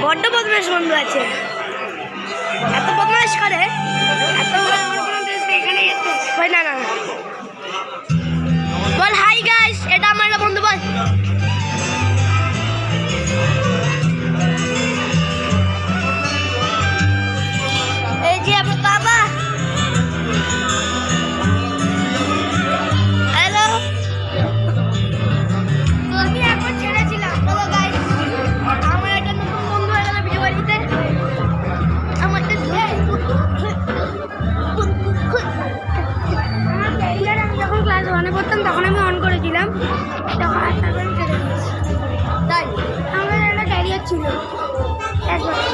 বড্ড বদমাশ বন্ধু আছে, এত বদমাশ করে, এত না না বল হাই গাইস, এটা আমার একটা বন্ধু, বল এই যে আমার বাবা। হ্যালো, তো আমি এখন ছেড়েছিলাম। হ্যালো গাইস, আমার একটা নতুন বন্ধু হয়ে গেল ভিডিও বাড়িতে। আমার আমি যখন ক্লাস 1-এ পড়তাম তখন আমি অন করেছিলাম, তখন তাই আমার একটা ক্যারিয়ার ছিল 1 বছর।